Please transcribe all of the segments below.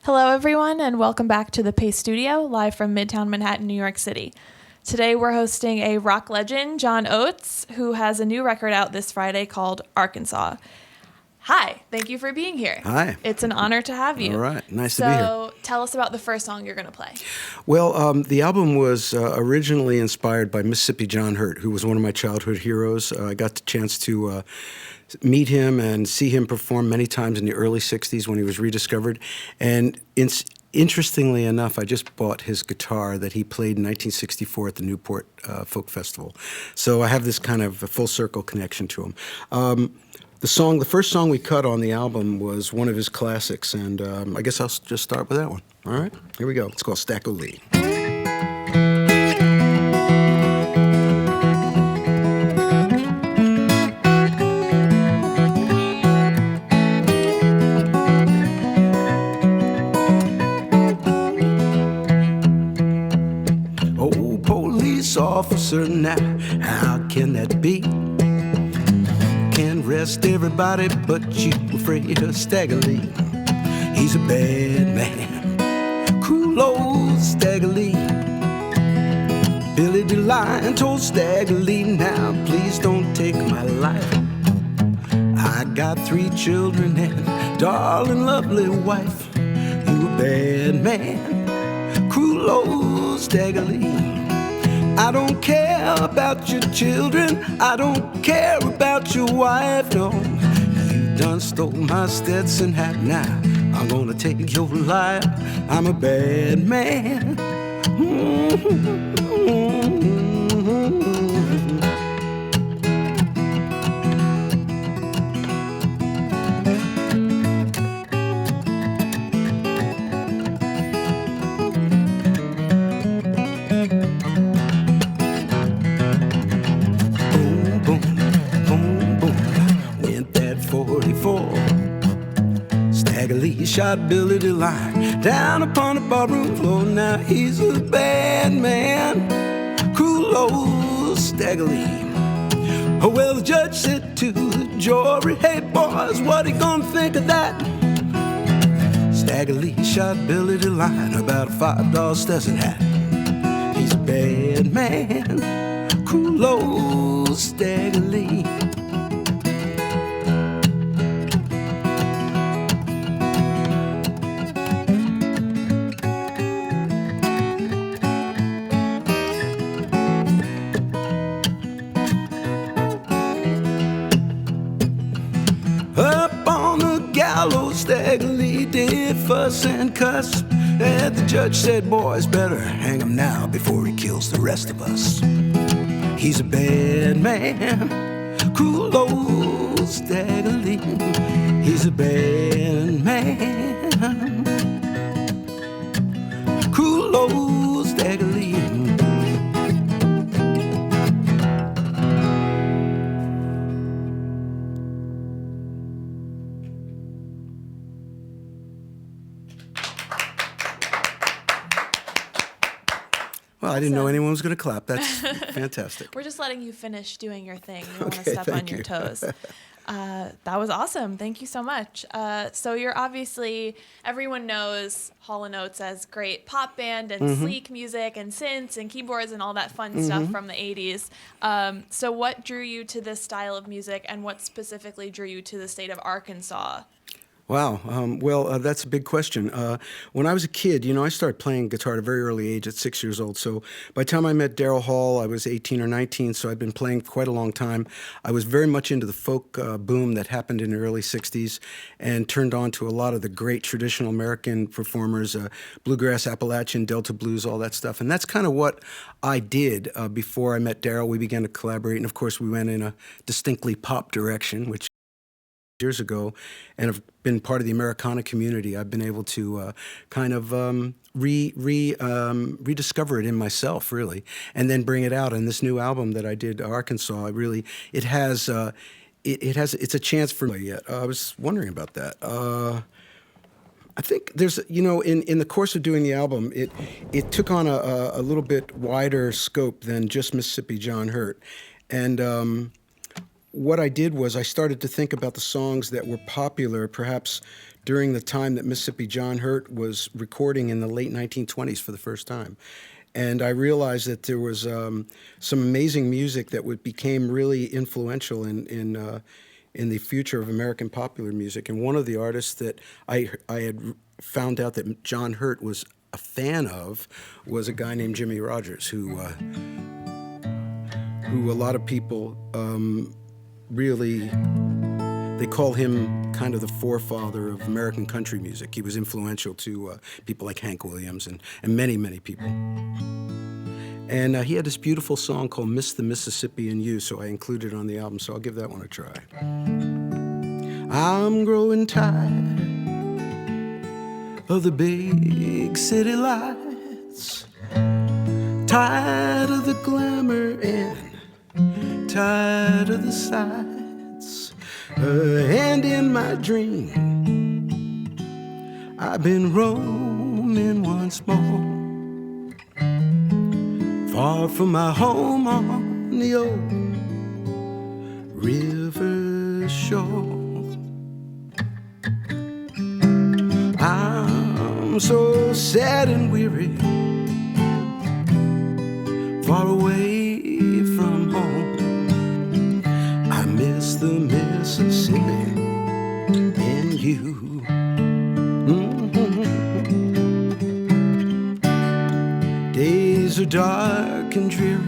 Hello, everyone, and welcome back to the Pace Studio, live from Midtown Manhattan, New York City. Today, we're hosting a rock legend, John Oates, who has a new record out this Friday called Arkansas. Hi, thank you for being here. Hi. It's an honor to have you. All right, nice to be here. So, tell us about the first song you're going to play. Well, the album was originally inspired by Mississippi John Hurt, who was one of my childhood heroes. I got the chance to meet him and see him perform many times in the early 60s when he was rediscovered. And interestingly enough, I just bought his guitar that he played in 1964 at the Newport Folk Festival. So I have this kind of a full circle connection to him. The first song we cut on the album was one of his classics, and I guess I'll just start with that one. All right, here we go. It's called Stagolee. Oh, police officer, now how can that be? Can't arrest everybody but you, afraid of Stagolee. He's a bad man, cruel old Stagolee. Billy DeLine told Stagolee, now please don't take my life. I got 3 children and darling lovely wife. You a bad man, cruel old Stagolee. I don't care about your children, I don't care about your wife, no. You done stole my Stetson hat, now I'm gonna take your life. I'm a bad man. Stagolee shot Billy DeLine down upon the barroom floor. Now he's a bad man, cruel old Stagolee. Oh, well, the judge said to the jury, hey, boys, what he gonna think of that? Stagolee shot Billy DeLine about a $5 Stetson hat. He's a bad man, cruel old Stagolee. Up on the gallows, Stagolee did fuss and cuss. And the judge said, boys, better hang him now before he kills the rest of us. He's a bad man, cruel old Stagolee. He's a bad man, cruel old Stagolee. Well, I didn't know anyone was going to clap. That's fantastic. We're just letting you finish doing your thing. We don't want to Okay, step on thank your you. toes. That was awesome. Thank you so much. So you're obviously, everyone knows Hall & Oates as great pop band and sleek music and synths and keyboards and all that fun stuff from the 80s. So what drew you to this style of music, and what specifically drew you to the state of Arkansas? Wow. Well, that's a big question. When I was a kid, I started playing guitar at a very early age at 6 years old. So by the time I met Daryl Hall, I was 18 or 19, so I'd been playing quite a long time. I was very much into the folk boom that happened in the early 60s and turned on to a lot of the great traditional American performers, bluegrass, Appalachian, Delta blues, all that stuff. And that's kind of what I did before I met Daryl. We began to collaborate, and of course we went in a distinctly pop direction, which years ago, and have been part of the Americana community. I've been able to kind of rediscover it in myself, really, and then bring it out in this new album that I did, Arkansas. It's a chance for me yet. I was wondering about that. I think there's, in the course of doing the album, it took on a little bit wider scope than just Mississippi John Hurt, and what I did was I started to think about the songs that were popular, perhaps during the time that Mississippi John Hurt was recording in the late 1920s for the first time. And I realized that there was some amazing music that became really influential in the future of American popular music. And one of the artists that I had found out that John Hurt was a fan of was a guy named Jimmy Rogers, who a lot of people really, they call him kind of the forefather of American country music. He was influential to people like Hank Williams and many, many people. And he had this beautiful song called Miss the Mississippi and You, so I included it on the album, so I'll give that one a try. I'm growing tired of the big city lights, tired of the glamour and tired of the sights, and in my dream I've been roaming once more, far from my home on the old river shore. I'm so sad and weary, far away from home. I miss the Mississippi and you. Days are dark and dreary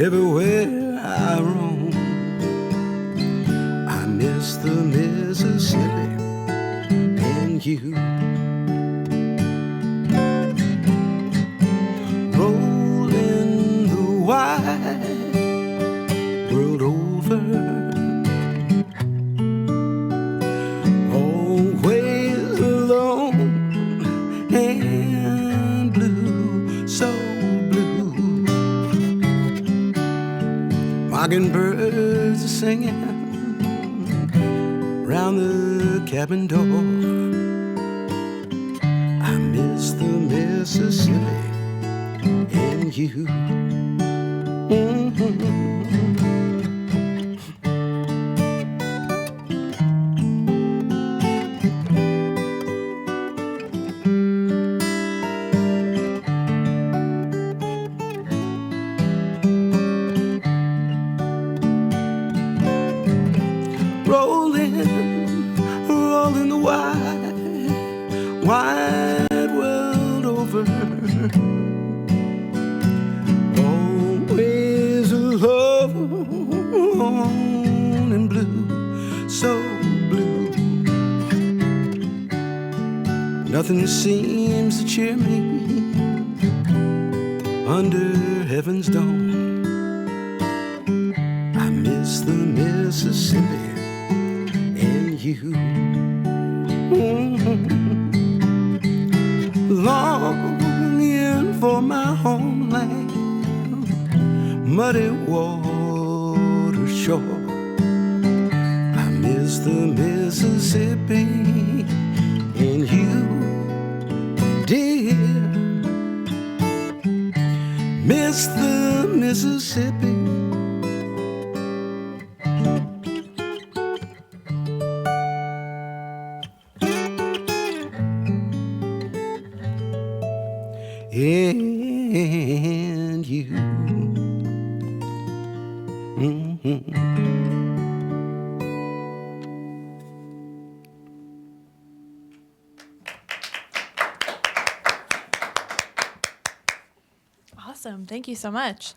everywhere I roam. I miss the Mississippi and you. Rolling the wide world over, always alone and blue, so blue. Mockingbirds are singing round the cabin door. I miss the Mississippi and you. Rolling the wide world over, always alone and blue, so blue. Nothing seems to cheer me under heaven's dome. I miss the Mississippi and you. Longing for my homeland, muddy water shore. I miss the Mississippi and you, dear. Miss the Mississippi. And you. Awesome. Thank you so much.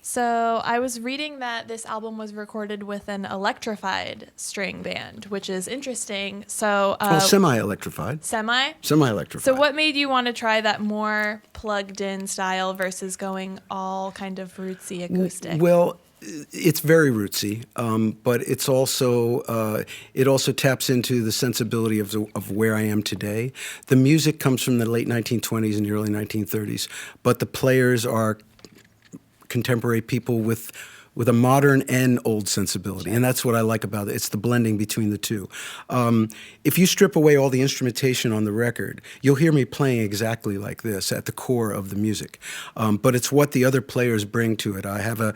So I was reading that this album was recorded with an electrified string band, which is interesting. So Semi-electrified. Semi-electrified. So what made you want to try that more plugged-in style versus going all kind of rootsy acoustic? Well, it's very rootsy, but it's also it also taps into the sensibility of where I am today. The music comes from the late 1920s and the early 1930s, but the players are contemporary people with with a modern and old sensibility. And that's what I like about it. It's the blending between the two. If you strip away all the instrumentation on the record, you'll hear me playing exactly like this at the core of the music. But it's what the other players bring to it. I have a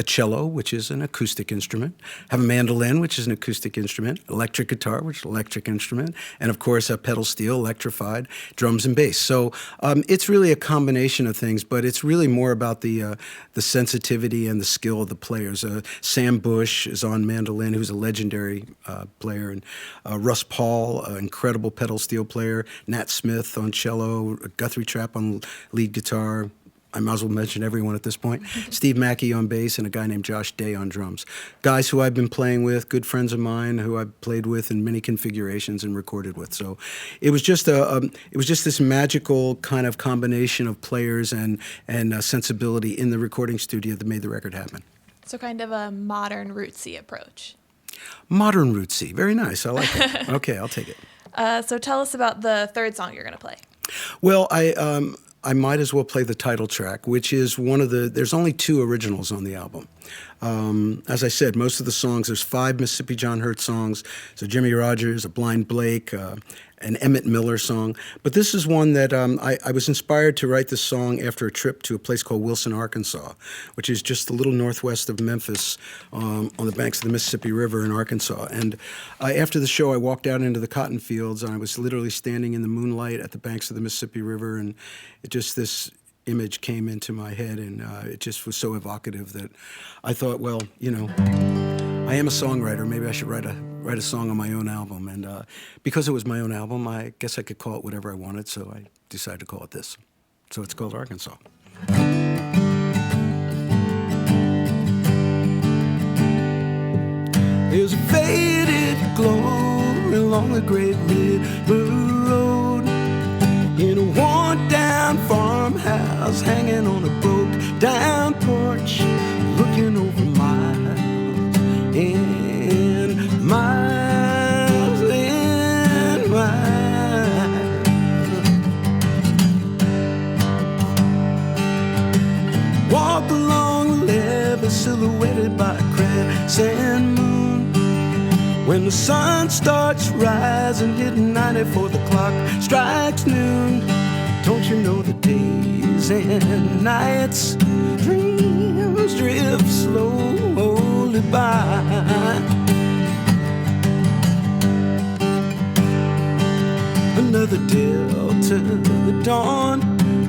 cello, which is an acoustic instrument. I have a mandolin, which is an acoustic instrument. Electric guitar, which is an electric instrument. And of course, a pedal steel, electrified, drums and bass. So it's really a combination of things, but it's really more about the sensitivity and the skill of the players. Sam Bush is on mandolin, who's a legendary player, and Russ Paul, an incredible pedal steel player, Nat Smith on cello, Guthrie Trapp on lead guitar. I might as well mention everyone at this point. Steve Mackey on bass, and a guy named Josh Day on drums. Guys who I've been playing with, good friends of mine who I've played with in many configurations and recorded with. So it was just this magical kind of combination of players and sensibility in the recording studio that made the record happen. So kind of a modern rootsy approach. Modern rootsy, very nice. I like it. Okay, I'll take it. So tell us about the third song you're going to play. Well, I might as well play the title track, which is there's only 2 originals on the album. As I said, most of the songs, there's 5 Mississippi John Hurt songs. So Jimmy Rogers, a Blind Blake, an Emmett Miller song. But this is one that I was inspired to write this song after a trip to a place called Wilson, Arkansas, which is just a little northwest of Memphis on the banks of the Mississippi River in Arkansas. And after the show, I walked out into the cotton fields, and I was literally standing in the moonlight at the banks of the Mississippi River, and this image came into my head, and it just was so evocative that I thought, well, I am a songwriter. Maybe I should write a song on my own album. And because it was my own album, I guess I could call it whatever I wanted, so I decided to call it this. So it's called Arkansas. There's a faded glow along the great river road, in a worn-down farmhouse, hanging on a broke-down porch, looking over miles and miles and miles. Walk along the levee, silhouetted by a crescent moon. When the sun starts rising, hitting 90 before the clock strikes noon. Don't you know the days and nights, dreams drift slowly by. Another delta, the dawn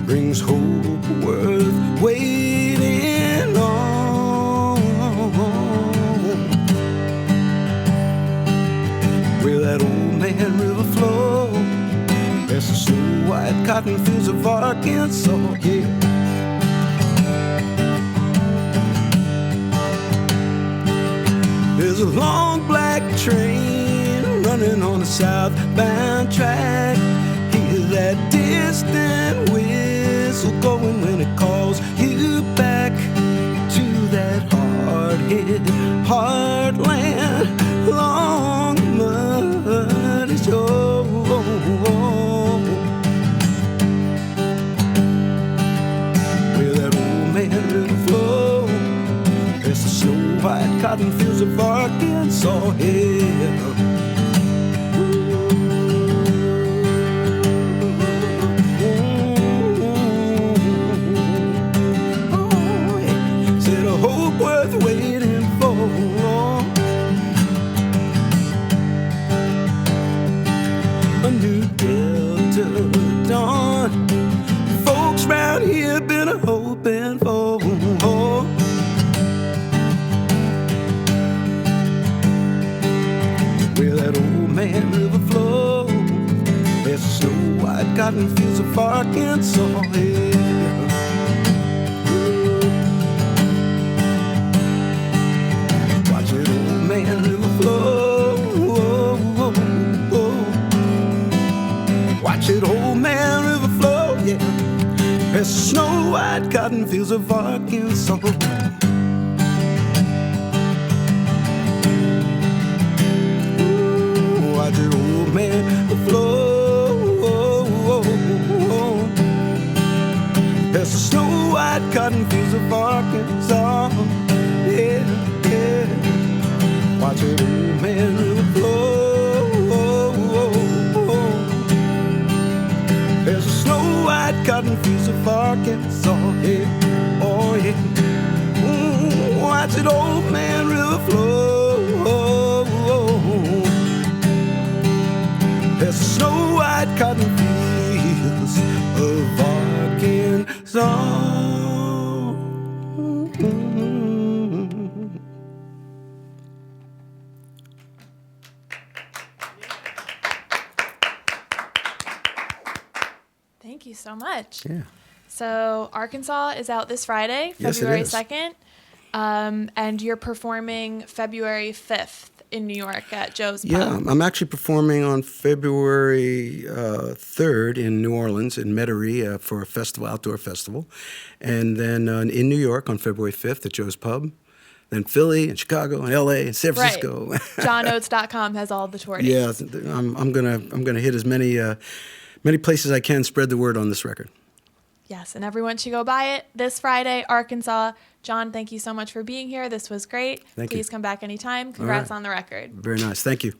brings hope worth waiting on. Where that old man river flow, there's the snow white cotton fields of Arkansas, yeah. There's a long black train running on the southbound track. Hear that distant whistle going when it calls you back to that hard-hit heartland, long muddy shore. Where that old man river flow, there's the snow white cotton fields of Arkansas, yeah. Worth waiting for. A new delta dawn, folks round here been hoping for. Where that old man river flows, there's the snow white cotton fields of Arkansas, yeah. Watch it, old man river flow, yeah. There's snow white cotton fields of Arkansas. Ooh, watch it, old man river flow. There's the snow white cotton fields of Arkansas, yeah. past the snow-white cotton fields of Arkansas. Thank you so much. Yeah. So Arkansas is out this Friday, Yes, it February is. 2nd. And you're performing February 5th in New York at Joe's Pub. Yeah, I'm actually performing on February 3rd in New Orleans, in Metairie, for a festival, outdoor festival. And then in New York on February 5th at Joe's Pub. Then Philly and Chicago and LA and San Francisco. Right. JohnOates.com has all the tour dates. Yeah, I'm gonna hit as many places as I can, spread the word on this record. Yes, and everyone should go buy it this Friday, Arkansas. John, thank you so much for being here. This was great. Thank you. Please come back anytime. Congrats right. on the record. Very nice. Thank you.